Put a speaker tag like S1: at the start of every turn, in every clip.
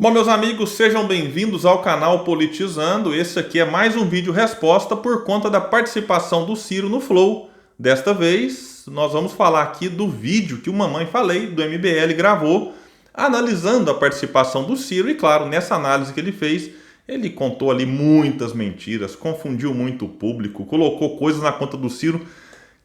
S1: Bom, meus amigos, sejam bem-vindos ao canal Politizando. Esse aqui é mais um vídeo resposta por conta da participação do Ciro no Flow. Desta vez, nós vamos falar aqui do vídeo que o Mamãe Falei, do MBL, gravou, analisando a participação do Ciro. E claro, nessa análise que ele fez, ele contou ali muitas mentiras, confundiu muito o público, colocou coisas na conta do Ciro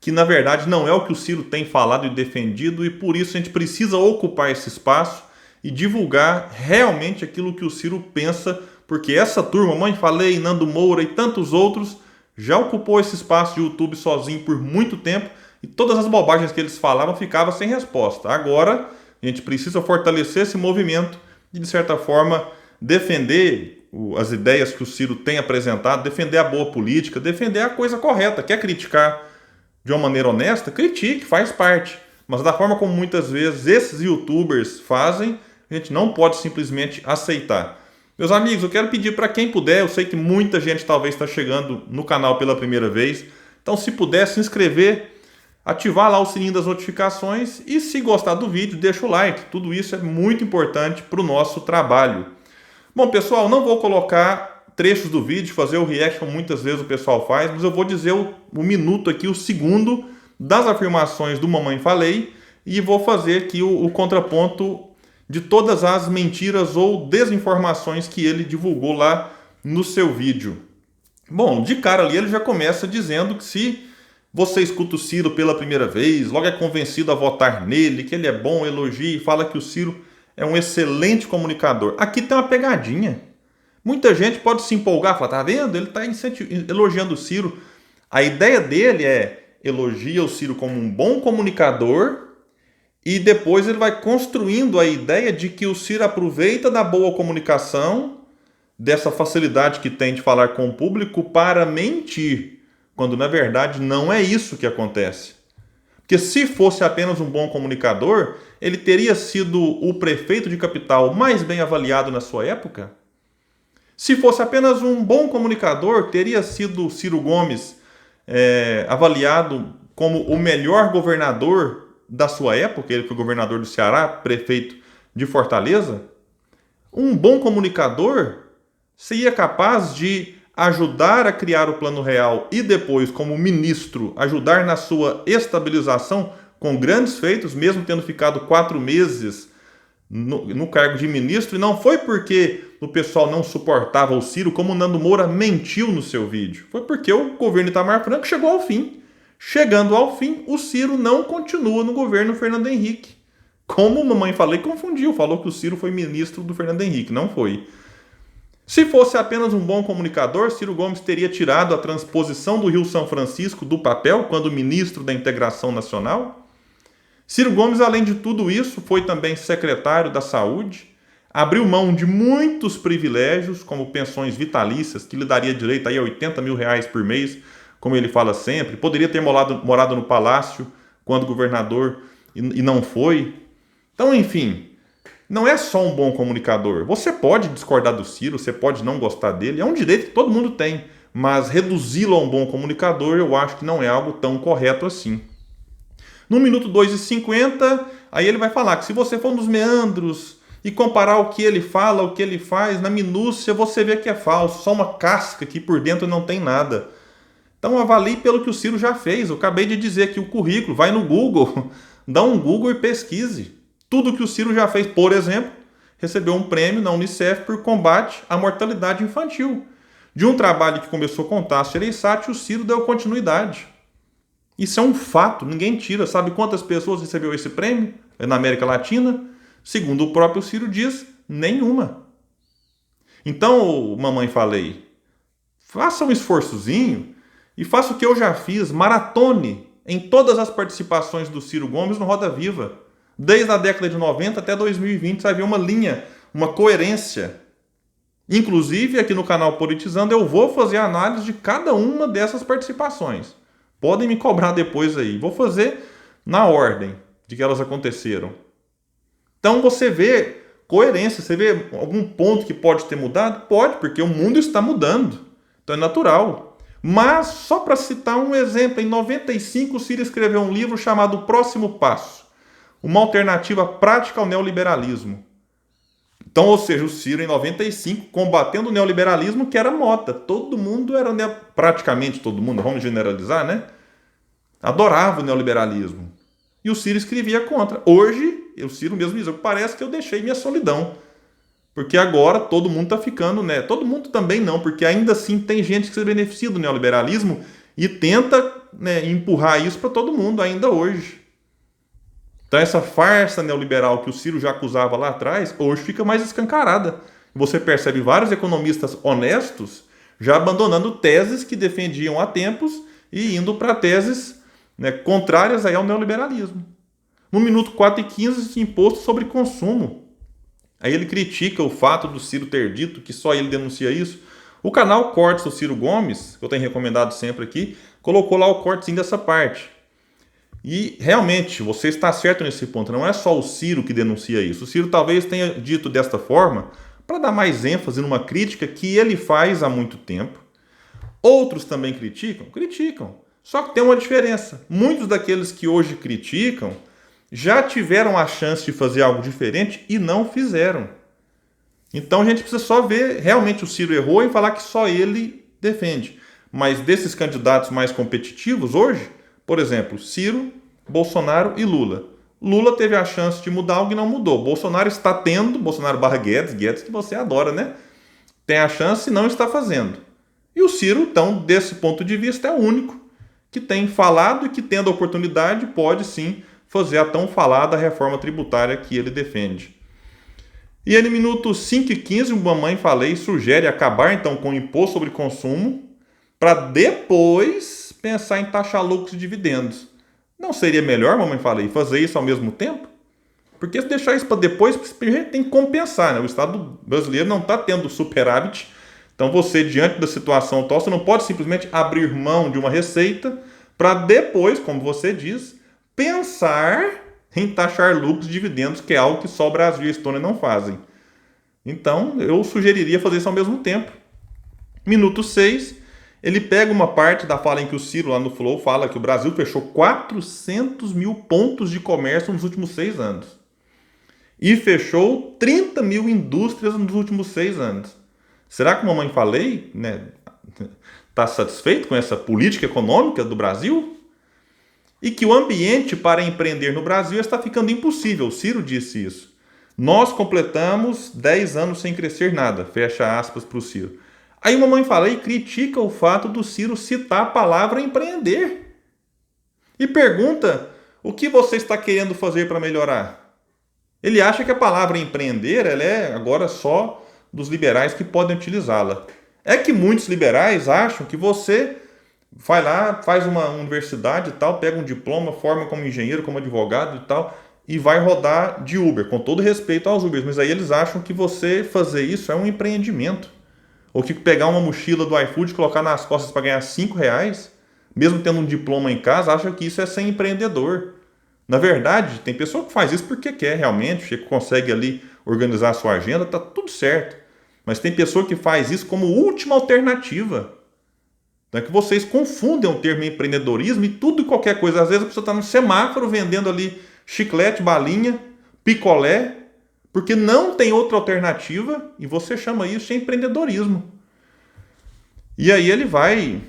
S1: que na verdade não é o que o Ciro tem falado e defendido, e por isso a gente precisa ocupar esse espaço e divulgar realmente aquilo que o Ciro pensa, porque essa turma, Mamãe Falei, Nando Moura e tantos outros, já ocupou esse espaço de YouTube sozinho por muito tempo e todas as bobagens que eles falavam ficavam sem resposta. Agora a gente precisa fortalecer esse movimento e, de certa forma, defender as ideias que o Ciro tem apresentado, defender a boa política, defender a coisa correta. Quer criticar de uma maneira honesta? Critique, faz parte. Mas da forma como muitas vezes esses youtubers fazem, a gente não pode simplesmente aceitar. Meus amigos, eu quero pedir para quem puder, eu sei que muita gente talvez está chegando no canal pela primeira vez, então se puder se inscrever, ativar lá o sininho das notificações e se gostar do vídeo, deixa o like. Tudo isso é muito importante para o nosso trabalho. Bom, pessoal, não vou colocar trechos do vídeo, fazer o react como muitas vezes o pessoal faz, mas eu vou dizer o minuto aqui, o segundo das afirmações do Mamãe Falei, e vou fazer aqui o contraponto de todas as mentiras ou desinformações que ele divulgou lá no seu vídeo. Bom, de cara ali ele já começa dizendo que se você escuta o Ciro pela primeira vez, logo é convencido a votar nele, que ele é bom, elogia e fala que o Ciro é um excelente comunicador. Aqui tem uma pegadinha. Muita gente pode se empolgar, falar, tá vendo? Ele está elogiando o Ciro. A ideia dele é elogia o Ciro como um bom comunicador e depois ele vai construindo a ideia de que o Ciro aproveita da boa comunicação, dessa facilidade que tem de falar com o público para mentir, quando na verdade não é isso que acontece. Porque se fosse apenas um bom comunicador, ele teria sido o prefeito de capital mais bem avaliado na sua época? Se fosse apenas um bom comunicador, teria sido Ciro Gomes avaliado como o melhor governador da sua época? Ele foi governador do Ceará, prefeito de Fortaleza. Um bom comunicador seria capaz de ajudar a criar o Plano Real e depois, como ministro, ajudar na sua estabilização com grandes feitos, mesmo tendo ficado 4 meses no cargo de ministro. E não foi porque o pessoal não suportava o Ciro, como o Nando Moura mentiu no seu vídeo. Foi porque o governo Itamar Franco chegou ao fim. Chegando ao fim, o Ciro não continua no governo Fernando Henrique. Como a Mamãe Falei, confundiu, falou que o Ciro foi ministro do Fernando Henrique. Não foi. Se fosse apenas um bom comunicador, Ciro Gomes teria tirado a transposição do Rio São Francisco do papel quando ministro da Integração Nacional? Ciro Gomes, além de tudo isso, foi também secretário da Saúde, abriu mão de muitos privilégios, como pensões vitalícias, que lhe daria direito aí a R$80 mil por mês, como ele fala sempre. Poderia ter morado no palácio quando governador e não foi. Então, enfim, não é só um bom comunicador. Você pode discordar do Ciro, você pode não gostar dele, é um direito que todo mundo tem, mas reduzi-lo a um bom comunicador eu acho que não é algo tão correto assim. No minuto 2:50, aí ele vai falar que se você for nos meandros e comparar o que ele fala, o que ele faz, na minúcia, você vê que é falso, só uma casca que por dentro não tem nada. Então avalie pelo que o Ciro já fez. Eu acabei de dizer que o currículo, vai no Google, dá um Google e pesquise. Tudo que o Ciro já fez, por exemplo, recebeu um prêmio na Unicef por combate à mortalidade infantil. De um trabalho que começou com Tasso Gereissati, o Ciro deu continuidade. Isso é um fato, ninguém tira. Sabe quantas pessoas recebeu esse prêmio na América Latina? Segundo o próprio Ciro diz, nenhuma. Então, Mamãe Falei, faça um esforçozinho e faça o que eu já fiz, maratone em todas as participações do Ciro Gomes no Roda Viva. Desde a década de 90 até 2020, você vai ver uma linha, uma coerência. Inclusive, aqui no canal Politizando, eu vou fazer a análise de cada uma dessas participações. Podem me cobrar depois aí. Vou fazer na ordem de que elas aconteceram. Então você vê coerência, você vê algum ponto que pode ter mudado? Pode, porque o mundo está mudando. Então é natural. Mas, só para citar um exemplo, em 95 o Ciro escreveu um livro chamado O Próximo Passo, uma alternativa prática ao neoliberalismo. Então, ou seja, o Ciro em 95 combatendo o neoliberalismo, que era moda. Todo mundo era, praticamente todo mundo, vamos generalizar, né? Adorava o neoliberalismo. E o Ciro escrevia contra. Hoje, o Ciro mesmo diz, parece que eu deixei minha solidão. Porque agora todo mundo está ficando, né? Todo mundo também não, porque ainda assim tem gente que se beneficia do neoliberalismo e tenta, né, empurrar isso para todo mundo ainda hoje. Então essa farsa neoliberal que o Ciro já acusava lá atrás, hoje fica mais escancarada. Você percebe vários economistas honestos já abandonando teses que defendiam há tempos e indo para teses, né, contrárias aí ao neoliberalismo. No minuto 4:15, imposto sobre consumo. Aí ele critica o fato do Ciro ter dito que só ele denuncia isso. O canal Cortes do Ciro Gomes, que eu tenho recomendado sempre aqui, colocou lá o cortezinho dessa parte. E realmente, você está certo nesse ponto. Não é só o Ciro que denuncia isso. O Ciro talvez tenha dito desta forma para dar mais ênfase numa crítica que ele faz há muito tempo. Outros também criticam? Criticam. Só que tem uma diferença. Muitos daqueles que hoje criticam já tiveram a chance de fazer algo diferente e não fizeram. Então a gente precisa só ver, realmente o Ciro errou em falar que só ele defende. Mas desses candidatos mais competitivos hoje, por exemplo, Ciro, Bolsonaro e Lula. Lula teve a chance de mudar algo e não mudou. Bolsonaro está tendo, Bolsonaro barra Guedes, Guedes que você adora, né? Tem a chance e não está fazendo. E o Ciro, então, desse ponto de vista, é o único que tem falado e que, tendo a oportunidade, pode sim fazer a tão falada reforma tributária que ele defende. E aí, no minuto 5:15, o Mamãe Falei sugere acabar então com o imposto sobre consumo para depois pensar em taxar lucros e dividendos. Não seria melhor, Mamãe Falei, fazer isso ao mesmo tempo? Porque se deixar isso para depois, primeiro tem que compensar, né? O Estado brasileiro não está tendo superávit. Então você, diante da situação atual, você não pode simplesmente abrir mão de uma receita para depois, como você diz, pensar em taxar lucros e dividendos, que é algo que só o Brasil e a Estônia não fazem. Então, eu sugeriria fazer isso ao mesmo tempo. Minuto 6, ele pega uma parte da fala em que o Ciro lá no Flow fala que o Brasil fechou 400 mil pontos de comércio nos últimos 6 anos. E fechou 30 mil indústrias nos últimos 6 anos. Será que a Mamãe Falei, né, está satisfeito com essa política econômica do Brasil? E que o ambiente para empreender no Brasil está ficando impossível. O Ciro disse isso. Nós completamos 10 anos sem crescer nada. Fecha aspas para o Ciro. Aí a Mamãe Falei critica o fato do Ciro citar a palavra empreender. E pergunta o que você está querendo fazer para melhorar. Ele acha que a palavra empreender ela é agora só dos liberais que podem utilizá-la. É que muitos liberais acham que você vai lá, faz uma universidade e tal, pega um diploma, forma como engenheiro, como advogado e tal, e vai rodar de Uber, com todo respeito aos Ubers. Mas aí eles acham que você fazer isso é um empreendimento. Ou que pegar uma mochila do iFood e colocar nas costas para ganhar R$5, mesmo tendo um diploma em casa, acha que isso é ser empreendedor. Na verdade, tem pessoa que faz isso porque quer realmente, que consegue ali organizar a sua agenda, tá tudo certo. Mas tem pessoa que faz isso como última alternativa. Então é que vocês confundem o termo empreendedorismo e tudo e qualquer coisa. Às vezes a pessoa está no semáforo vendendo ali chiclete, balinha, picolé, porque não tem outra alternativa e você chama isso de empreendedorismo. E aí ele vai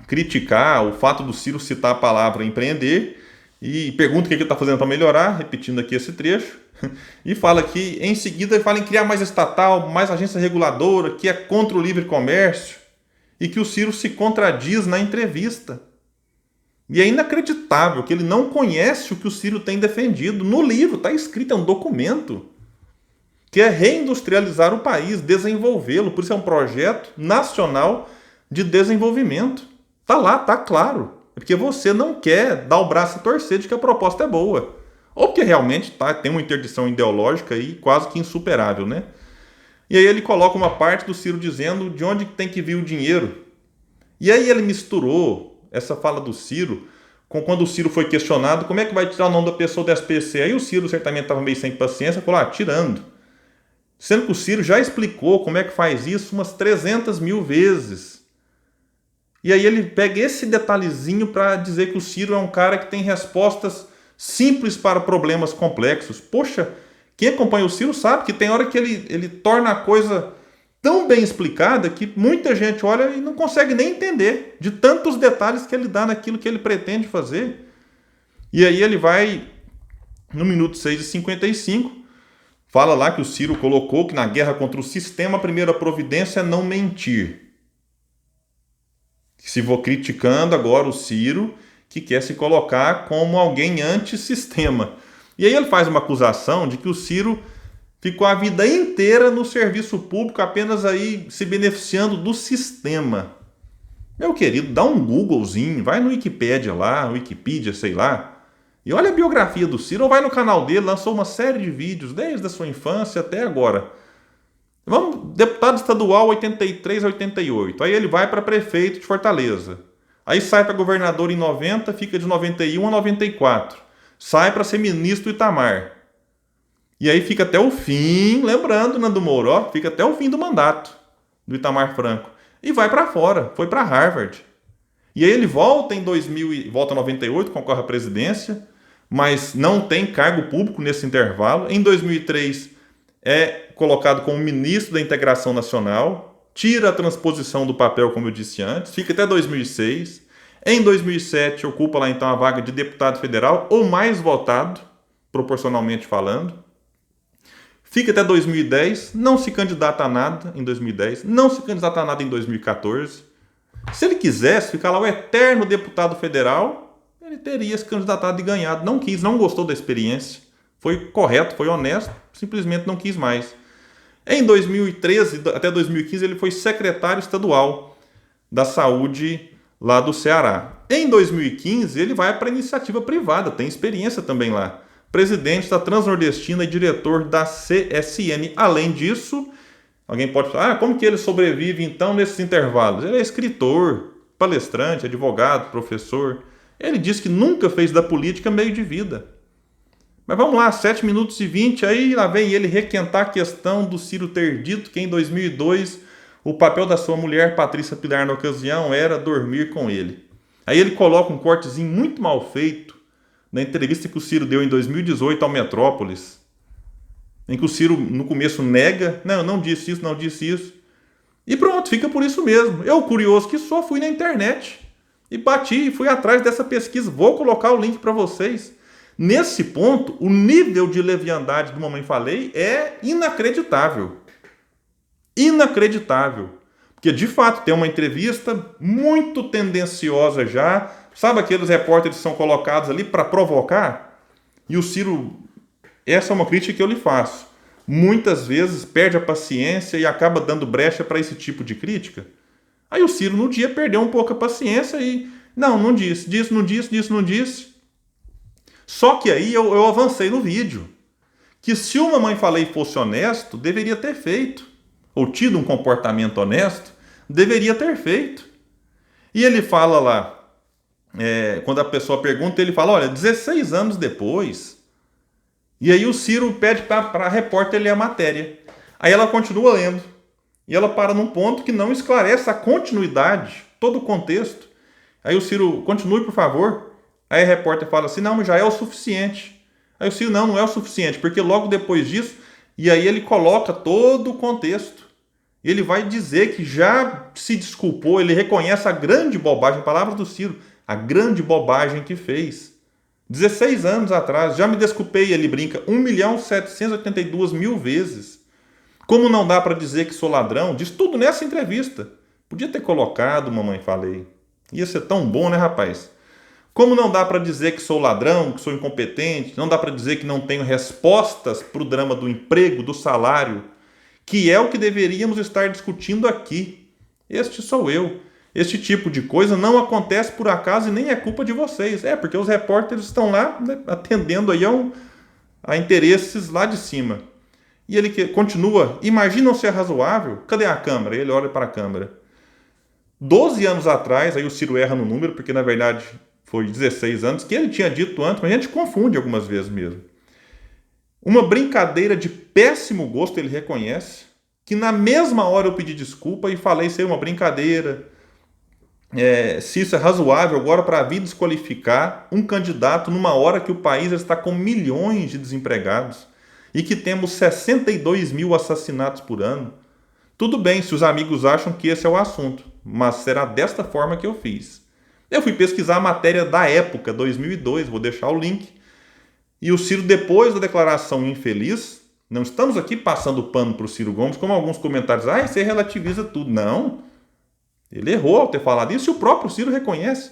S1: criticar o fato do Ciro citar a palavra empreender e pergunta o que ele está fazendo para melhorar, repetindo aqui esse trecho, e fala que em seguida ele fala em criar mais estatal, mais agência reguladora, que é contra o livre comércio, e que o Ciro se contradiz na entrevista. E é inacreditável que ele não conhece o que o Ciro tem defendido. No livro está escrito, é um documento, que é reindustrializar o país, desenvolvê-lo. Por isso é um projeto nacional de desenvolvimento. Está lá, está claro. É porque você não quer dar o braço a torcer de que a proposta é boa. Ou porque realmente tem uma interdição ideológica aí quase que insuperável, né? E aí ele coloca uma parte do Ciro dizendo de onde tem que vir o dinheiro. E aí ele misturou essa fala do Ciro com quando o Ciro foi questionado como é que vai tirar o nome da pessoa do SPC. Aí o Ciro certamente estava meio sem paciência, falou, tirando. Sendo que o Ciro já explicou como é que faz isso umas 300 mil vezes. E aí ele pega esse detalhezinho para dizer que o Ciro é um cara que tem respostas simples para problemas complexos. Poxa, Quem acompanha o Ciro sabe que tem hora que ele torna a coisa tão bem explicada que muita gente olha e não consegue nem entender de tantos detalhes que ele dá naquilo que ele pretende fazer. E aí ele vai, no minuto 6:55, fala lá que o Ciro colocou que na guerra contra o sistema a primeira providência é não mentir. Se vou criticando agora o Ciro, que quer se colocar como alguém antissistema. E aí ele faz uma acusação de que o Ciro ficou a vida inteira no serviço público, apenas aí se beneficiando do sistema. Meu querido, dá um Googlezinho, vai no Wikipédia lá, Wikipedia, sei lá, e olha a biografia do Ciro, ou vai no canal dele, lançou uma série de vídeos, desde a sua infância até agora. Vamos, deputado estadual 83 a 88, aí ele vai para prefeito de Fortaleza. Aí sai para governador em 90, fica de 91 a 94. Sai para ser ministro do Itamar. E aí fica até o fim, lembrando, Nando Moura, ó, fica até o fim do mandato do Itamar Franco. E vai para fora, foi para Harvard. E aí ele volta em 2000, volta em 98, concorre à presidência, mas não tem cargo público nesse intervalo. Em 2003 é colocado como ministro da Integração Nacional, tira a transposição do papel, como eu disse antes, fica até 2006. Em 2007 ocupa lá então a vaga de deputado federal, ou mais votado, proporcionalmente falando. Fica até 2010, não se candidata a nada em 2010, não se candidata a nada em 2014. Se ele quisesse ficar lá o eterno deputado federal, ele teria se candidatado e ganhado. Não quis, não gostou da experiência. Foi correto, foi honesto, simplesmente não quis mais. Em 2013 até 2015 ele foi secretário estadual da saúde lá do Ceará. Em 2015 ele vai para a iniciativa privada, tem experiência também lá. Presidente da Transnordestina e diretor da CSN. Além disso, alguém pode falar, como que ele sobrevive então nesses intervalos? Ele é escritor, palestrante, advogado, professor. Ele diz que nunca fez da política meio de vida. Mas vamos lá, 7 minutos e 20, aí lá vem ele requentar a questão do Ciro ter dito que em 2002 o papel da sua mulher, Patrícia Pilar, na ocasião, era dormir com ele. Aí ele coloca um cortezinho muito mal feito na entrevista que o Ciro deu em 2018 ao Metrópolis, em que o Ciro no começo nega, não disse isso, não disse isso. E pronto, fica por isso mesmo. Eu, curioso que só, fui na internet e bati e fui atrás dessa pesquisa. Vou colocar o link para vocês. Nesse ponto, o nível de leviandade do Mamãe Falei é inacreditável. Inacreditável. Porque, de fato, tem uma entrevista muito tendenciosa já. Sabe aqueles repórteres que são colocados ali para provocar? E o Ciro, essa é uma crítica que eu lhe faço. Muitas vezes perde a paciência e acaba dando brecha para esse tipo de crítica. Aí o Ciro, no dia, perdeu um pouco a paciência e... Não disse. Não disse. Só que aí eu avancei no vídeo. Que se o Mamãe Falei fosse honesto, deveria ter feito. Ou tido um comportamento honesto, deveria ter feito. E ele fala lá, quando a pessoa pergunta, ele fala, olha, 16 anos depois. E aí o Ciro pede para a repórter ler a matéria. Aí ela continua lendo. E ela para num ponto que não esclarece a continuidade, todo o contexto. Aí o Ciro, continue, por favor. Aí a repórter fala assim, não, mas já é o suficiente. Aí o Ciro, não é o suficiente, porque logo depois disso, e aí ele coloca todo o contexto. Ele vai dizer que já se desculpou, ele reconhece a grande bobagem, palavras do Ciro, a grande bobagem que fez. 16 anos atrás, já me desculpei, ele brinca, 1.782.000 vezes. Como não dá para dizer que sou ladrão? Diz tudo nessa entrevista. Podia ter colocado, Mamãe Falei. Ia ser tão bom, né, rapaz? Como não dá para dizer que sou ladrão, que sou incompetente, não dá para dizer que não tenho respostas para o drama do emprego, do salário, que é o que deveríamos estar discutindo aqui. Este sou eu. Este tipo de coisa não acontece por acaso e nem é culpa de vocês. Porque os repórteres estão lá, né, atendendo aí a interesses lá de cima. E ele continua, imaginam se é razoável? Cadê a câmera? Ele olha para a câmera. 12 anos atrás, aí o Ciro erra no número, porque na verdade foi 16 anos, que ele tinha dito antes, mas a gente confunde algumas vezes mesmo. Uma brincadeira de péssimo gosto, ele reconhece, que na mesma hora eu pedi desculpa e falei ser uma brincadeira, se isso é razoável agora para vir desqualificar um candidato numa hora que o país está com milhões de desempregados. e que temos 62 mil assassinatos por ano. Tudo bem se os amigos acham que esse é o assunto, mas será desta forma que eu fiz. Eu fui pesquisar a matéria da época, 2002, vou deixar o link. E o Ciro, depois da declaração infeliz, não estamos aqui passando pano para o Ciro Gomes, como alguns comentários, você relativiza tudo. Não, ele errou ao ter falado isso e o próprio Ciro reconhece.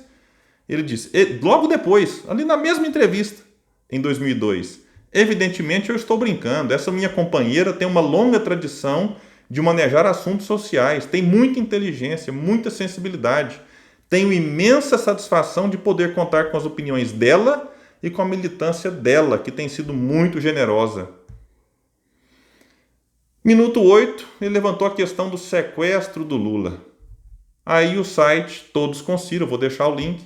S1: Ele disse, logo depois, ali na mesma entrevista, em 2002, evidentemente eu estou brincando, essa minha companheira tem uma longa tradição de manejar assuntos sociais, tem muita inteligência, muita sensibilidade. Tenho imensa satisfação de poder contar com as opiniões dela e com a militância dela, que tem sido muito generosa. Minuto 8, ele levantou a questão do sequestro do Lula. Aí o site Todos com Ciro, eu vou deixar o link,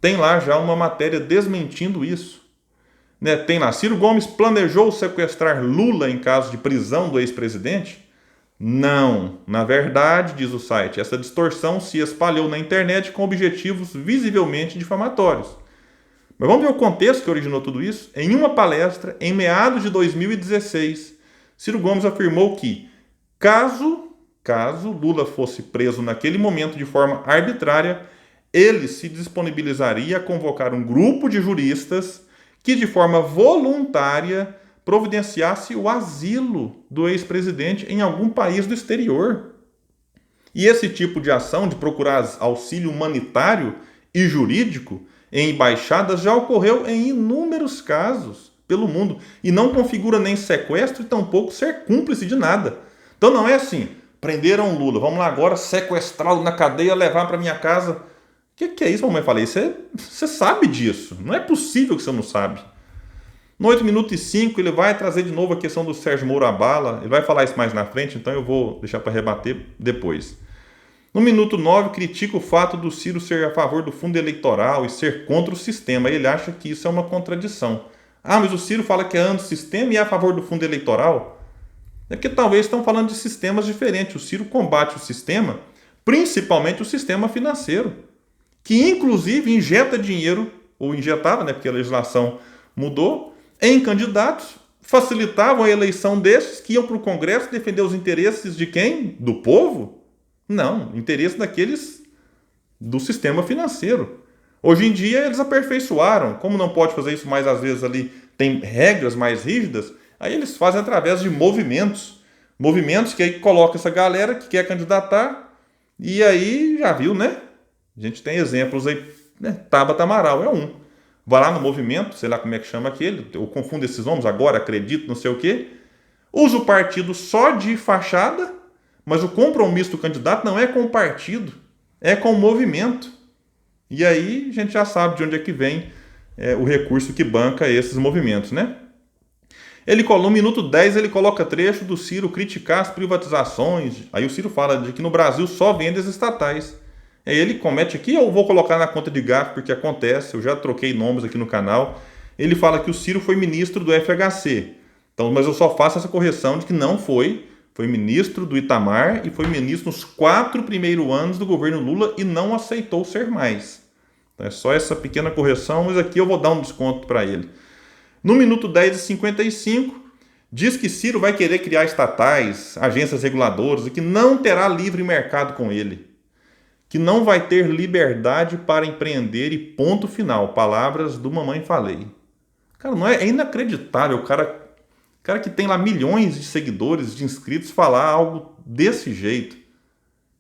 S1: tem lá já uma matéria desmentindo isso. Tem lá, Ciro Gomes planejou sequestrar Lula em caso de prisão do ex-presidente? Não, na verdade, diz o site, essa distorção se espalhou na internet com objetivos visivelmente difamatórios. Mas vamos ver o contexto que originou tudo isso? Em uma palestra, em meados de 2016, Ciro Gomes afirmou que, caso Lula fosse preso naquele momento de forma arbitrária, ele se disponibilizaria a convocar um grupo de juristas que, de forma voluntária, providenciasse o asilo do ex-presidente em algum país do exterior. E esse tipo de ação de procurar auxílio humanitário e jurídico em embaixadas já ocorreu em inúmeros casos pelo mundo e não configura nem sequestro e tampouco ser cúmplice de nada. Então não é assim, prenderam o Lula, vamos lá agora sequestrá-lo na cadeia, levar para minha casa. O que é isso, mamãe? Falei, você sabe disso, não é possível que você não sabe. No 8 minutos e 5, ele vai trazer de novo a questão do Sérgio Moro à bala. Ele vai falar isso mais na frente, então eu vou deixar para rebater depois. No minuto 9, critica o fato do Ciro ser a favor do fundo eleitoral e ser contra o sistema. Ele acha que isso é uma contradição. Mas o Ciro fala que é anti-sistema e é a favor do fundo eleitoral? É porque talvez estão falando de sistemas diferentes. O Ciro combate o sistema, principalmente o sistema financeiro, que inclusive injeta dinheiro, ou injetava, porque a legislação mudou, em candidatos, facilitavam a eleição desses que iam para o Congresso defender os interesses de quem? Do povo? Não, interesse daqueles do sistema financeiro. Hoje em dia eles aperfeiçoaram, como não pode fazer isso mais às vezes ali, tem regras mais rígidas, aí eles fazem através de movimentos que aí colocam essa galera que quer candidatar, e aí já viu, né? A gente tem exemplos aí, Tabata Amaral é um. Vai lá no movimento, sei lá como é que chama aquele, eu confundo esses nomes agora, acredito, não sei o quê. Usa o partido só de fachada, mas o compromisso do candidato não é com o partido, é com o movimento. E aí a gente já sabe de onde é que vem o recurso que banca esses movimentos, né? No minuto 10, ele coloca trecho do Ciro criticar as privatizações. Aí o Ciro fala de que no Brasil só vende as estatais. Aí ele comete aqui, eu vou colocar na conta de gasto porque acontece, eu já troquei nomes aqui no canal. Ele fala que o Ciro foi ministro do FHC. Então, mas eu só faço essa correção de que não foi. Foi ministro do Itamar e foi ministro nos 4 primeiros anos do governo Lula e não aceitou ser mais. Então é só essa pequena correção, mas aqui eu vou dar um desconto para ele. No minuto 10:55, diz que Ciro vai querer criar estatais, agências reguladoras e que não terá livre mercado com ele. Que não vai ter liberdade para empreender e ponto final. Palavras do Mamãe Falei. Cara, não é inacreditável o cara que tem lá milhões de seguidores, de inscritos, falar algo desse jeito.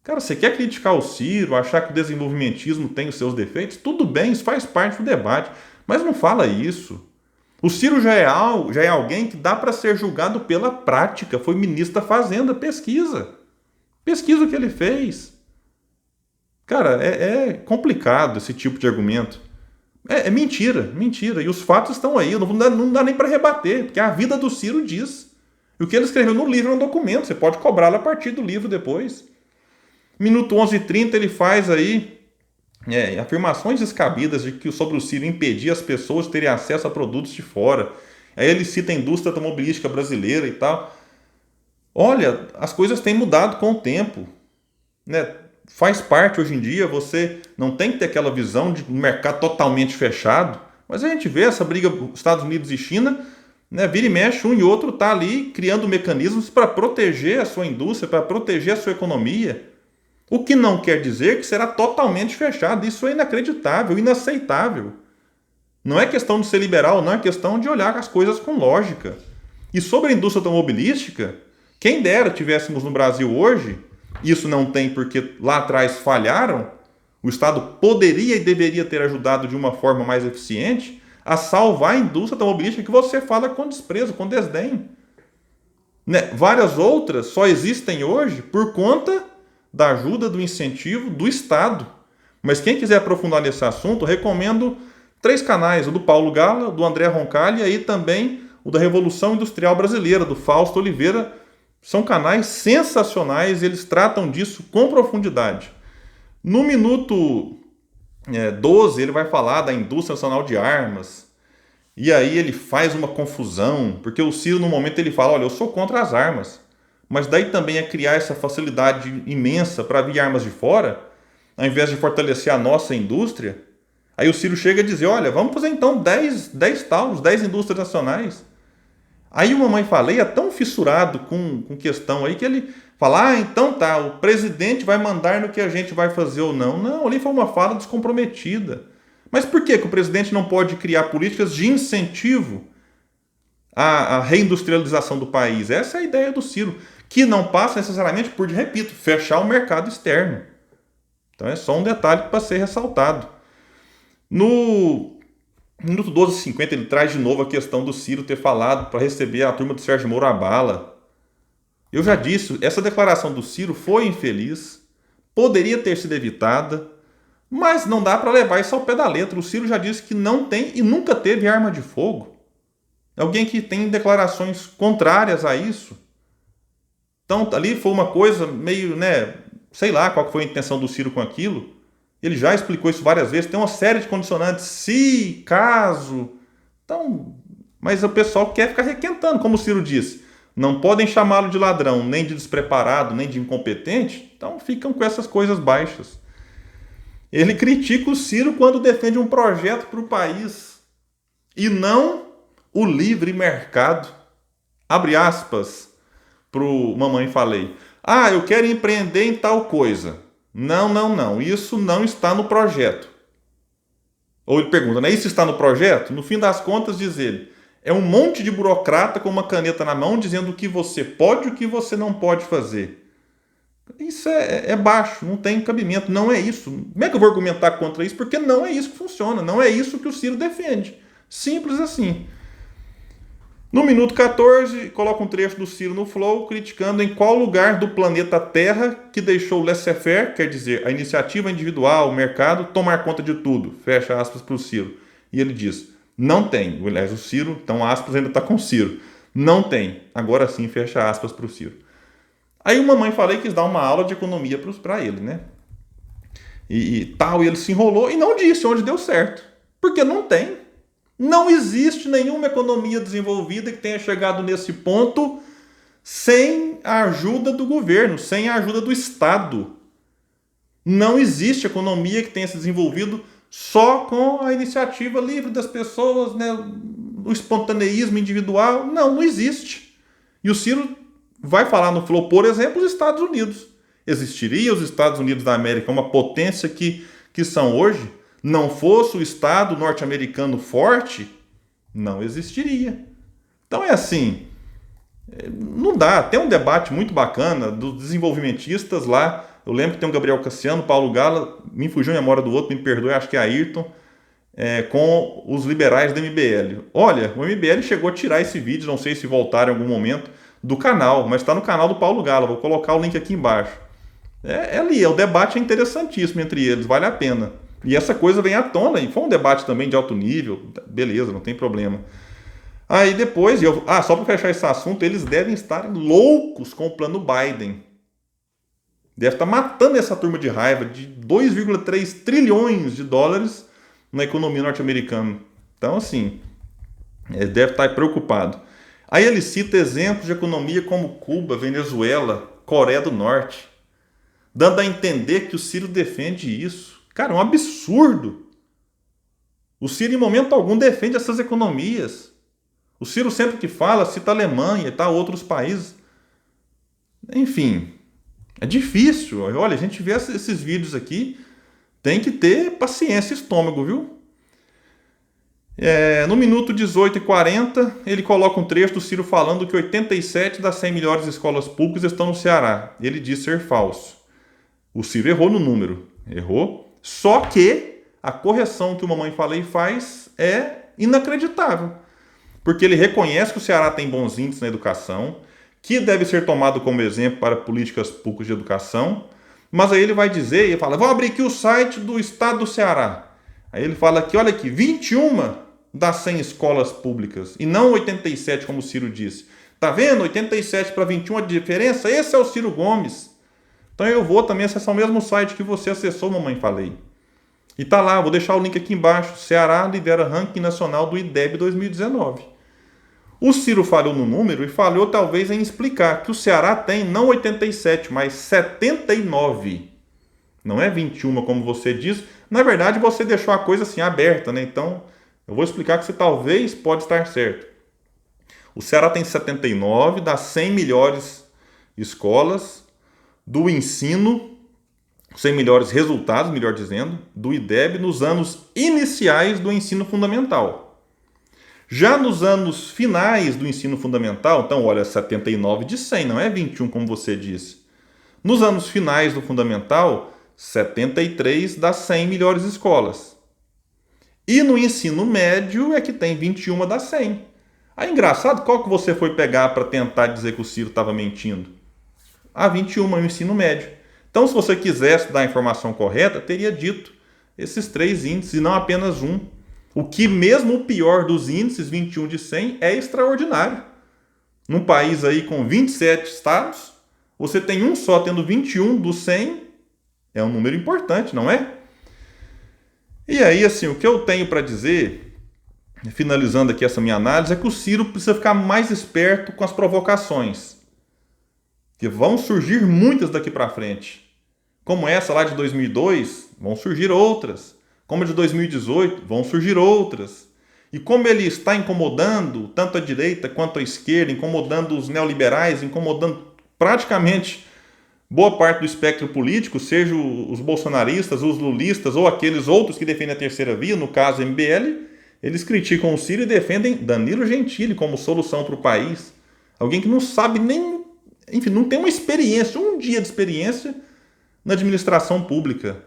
S1: Cara, você quer criticar o Ciro, achar que o desenvolvimentismo tem os seus defeitos? Tudo bem, isso faz parte do debate, mas não fala isso. O Ciro já é alguém que dá para ser julgado pela prática. Foi ministro da Fazenda, pesquisa. Pesquisa o que ele fez. Cara, é complicado esse tipo de argumento. É mentira. E os fatos estão aí, não dá nem para rebater, porque a vida do Ciro diz. E o que ele escreveu no livro é um documento, você pode cobrá-lo a partir do livro depois. Minuto 11:30 ele faz aí afirmações descabidas sobre o Ciro impedir as pessoas de terem acesso a produtos de fora. Aí ele cita a indústria automobilística brasileira e tal. Olha, as coisas têm mudado com o tempo, né? Faz parte hoje em dia, você não tem que ter aquela visão de um mercado totalmente fechado, mas a gente vê essa briga Estados Unidos e China, né? Vira e mexe, um e outro está ali criando mecanismos para proteger a sua indústria, para proteger a sua economia. O que não quer dizer que será totalmente fechado. Isso é inacreditável, inaceitável. Não é questão de ser liberal, não é questão de olhar as coisas com lógica. E sobre a indústria automobilística, quem dera tivéssemos no Brasil hoje, isso não tem porque lá atrás falharam, o Estado poderia e deveria ter ajudado de uma forma mais eficiente a salvar a indústria automobilística que você fala com desprezo, com desdém. Né? Várias outras só existem hoje por conta da ajuda, do incentivo do Estado. Mas quem quiser aprofundar nesse assunto, recomendo 3 canais, o do Paulo Gala, do André Roncalli e aí também o da Revolução Industrial Brasileira, do Fausto Oliveira. São canais sensacionais, eles tratam disso com profundidade. No minuto 12, ele vai falar da indústria nacional de armas. E aí ele faz uma confusão, porque o Ciro, no momento, ele fala, olha, eu sou contra as armas. Mas daí também é criar essa facilidade imensa para vir armas de fora, ao invés de fortalecer a nossa indústria. Aí o Ciro chega a dizer, olha, vamos fazer então 10 tauros, 10 indústrias nacionais. Aí o Mamãe Falei é tão fissurado com questão aí que ele fala, então tá, o presidente vai mandar no que a gente vai fazer ou não. Não, ali foi uma fala descomprometida. Mas por que o presidente não pode criar políticas de incentivo à reindustrialização do país? Essa é a ideia do Ciro, que não passa necessariamente por, repito, fechar o mercado externo. Então é só um detalhe para ser ressaltado. No minuto 12:50 ele traz de novo a questão do Ciro ter falado para receber a turma do Sérgio Moro à bala. Eu já disse, essa declaração do Ciro foi infeliz, poderia ter sido evitada, mas não dá para levar isso ao pé da letra. O Ciro já disse que não tem e nunca teve arma de fogo. Alguém que tem declarações contrárias a isso. Então ali foi uma coisa meio, né, sei lá qual foi a intenção do Ciro com aquilo. Ele já explicou isso várias vezes, tem uma série de condicionantes, se, caso. Então, mas o pessoal quer ficar requentando, como o Ciro disse. Não podem chamá-lo de ladrão, nem de despreparado, nem de incompetente, então ficam com essas coisas baixas. Ele critica o Ciro quando defende um projeto para o país e não o livre mercado. Abre aspas para o Mamãe Falei. Ah, eu quero empreender em tal coisa. Não. Isso não está no projeto. Ou ele pergunta, né? Isso está no projeto? No fim das contas, diz ele, é um monte de burocrata com uma caneta na mão dizendo o que você pode e o que você não pode fazer. Isso é baixo, não tem cabimento, não é isso. Como é que eu vou argumentar contra isso? Porque não é isso que funciona, não é isso que o Ciro defende. Simples assim. No minuto 14, coloca um trecho do Ciro no Flow, criticando em qual lugar do planeta Terra que deixou o laissez-faire, quer dizer, a iniciativa individual, o mercado, tomar conta de tudo. Fecha aspas para o Ciro. E ele diz, não tem. Aliás, o Ciro, então aspas ainda está com o Ciro. Não tem. Agora sim, fecha aspas para o Ciro. Aí o Mamãe Falei quis dar uma aula de economia para ele, né? E ele se enrolou e não disse onde deu certo. Porque não tem. Não existe nenhuma economia desenvolvida que tenha chegado nesse ponto sem a ajuda do governo, sem a ajuda do Estado. Não existe economia que tenha se desenvolvido só com a iniciativa livre das pessoas, né? O espontaneísmo individual. Não existe. E o Ciro vai falar no Flow, por exemplo, os Estados Unidos. Existiria os Estados Unidos da América, uma potência que são hoje? Não fosse o Estado norte-americano forte, não existiria. Então é assim, não dá. Tem um debate muito bacana dos desenvolvimentistas lá. Eu lembro que tem o Gabriel Cassiano, Paulo Gala, me fugiu a memória do outro, me perdoe, acho que é Ayrton, com os liberais do MBL. Olha, o MBL chegou a tirar esse vídeo, não sei se voltaram em algum momento, do canal, mas está no canal do Paulo Gala. Vou colocar o link aqui embaixo. Ali, o debate é interessantíssimo entre eles, vale a pena. E essa coisa vem à tona, e foi um debate também de alto nível, beleza, não tem problema. Aí depois, só para fechar esse assunto, eles devem estar loucos com o plano Biden. Deve estar matando essa turma de raiva de 2,3 trilhões de dólares na economia norte-americana. Então, assim, deve estar preocupado. Aí ele cita exemplos de economia como Cuba, Venezuela, Coreia do Norte, dando a entender que o Ciro defende isso. Cara, é um absurdo. O Ciro, em momento algum, defende essas economias. O Ciro sempre que fala, cita a Alemanha, tá outros países. Enfim, é difícil. Olha, a gente vê esses vídeos aqui, tem que ter paciência e estômago, viu? No minuto 18h40, ele coloca um trecho do Ciro falando que 87 das 100 melhores escolas públicas estão no Ceará. Ele diz ser falso. O Ciro errou no número. Errou. Só que a correção que o Mamãe Falei faz é inacreditável. Porque ele reconhece que o Ceará tem bons índices na educação, que deve ser tomado como exemplo para políticas públicas de educação, mas aí ele vai dizer, ele fala, vamos abrir aqui o site do Estado do Ceará. Aí ele fala aqui, olha aqui, 21 das 100 escolas públicas, e não 87, como o Ciro disse. Tá vendo? 87 para 21 a diferença? Esse é o Ciro Gomes. Então eu vou também acessar o mesmo site que você acessou, Mamãe Falei. E tá lá, vou deixar o link aqui embaixo. Ceará lidera ranking nacional do IDEB 2019. O Ciro falhou no número e falhou talvez em explicar que o Ceará tem não 87, mas 79. Não é 21, como você diz. Na verdade, você deixou a coisa assim aberta, né? Então, eu vou explicar que você talvez pode estar certo. O Ceará tem 79 das 100 melhores escolas do ensino, 100 melhores resultados, melhor dizendo, do IDEB nos anos iniciais do ensino fundamental. Já nos anos finais do ensino fundamental, então olha, 79 de 100, não é 21 como você disse. Nos anos finais do fundamental, 73 das 100 melhores escolas. E no ensino médio é que tem 21 das 100. Aí, engraçado, qual que você foi pegar para tentar dizer que o Ciro estava mentindo? A 21 no ensino médio. Então, se você quisesse dar a informação correta, teria dito esses 3 índices e não apenas um. O que mesmo o pior dos índices, 21 de 100, é extraordinário. Num país aí com 27 estados, você tem um só tendo 21 dos 100, é um número importante, não é? E aí, assim, o que eu tenho para dizer, finalizando aqui essa minha análise, é que o Ciro precisa ficar mais esperto com as provocações. Que vão surgir muitas daqui para frente. Como essa lá de 2002, vão surgir outras. Como a de 2018, vão surgir outras. E como ele está incomodando tanto a direita quanto a esquerda, incomodando os neoliberais, incomodando praticamente boa parte do espectro político, seja os bolsonaristas, os lulistas ou aqueles outros que defendem a terceira via, no caso MBL, eles criticam o Ciro e defendem Danilo Gentili como solução para o país. Alguém que não sabe nem, enfim, não tem uma experiência, um dia de experiência na administração pública.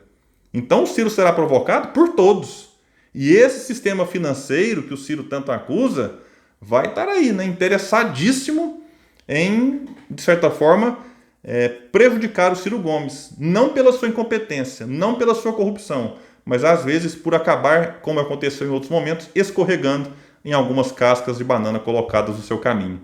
S1: Então o Ciro será provocado por todos. E esse sistema financeiro que o Ciro tanto acusa vai estar aí, né, interessadíssimo em, de certa forma, prejudicar o Ciro Gomes. Não pela sua incompetência, não pela sua corrupção, mas às vezes por acabar, como aconteceu em outros momentos, escorregando em algumas cascas de banana colocadas no seu caminho.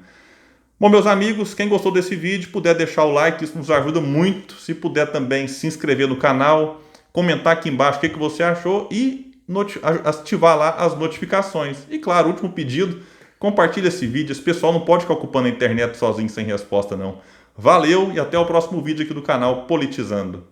S1: Bom, meus amigos, quem gostou desse vídeo, puder deixar o like, isso nos ajuda muito. Se puder também se inscrever no canal, comentar aqui embaixo o que você achou e ativar lá as notificações. E claro, último pedido, compartilha esse vídeo. Esse pessoal não pode ficar ocupando a internet sozinho sem resposta não. Valeu e até o próximo vídeo aqui do canal Politizando.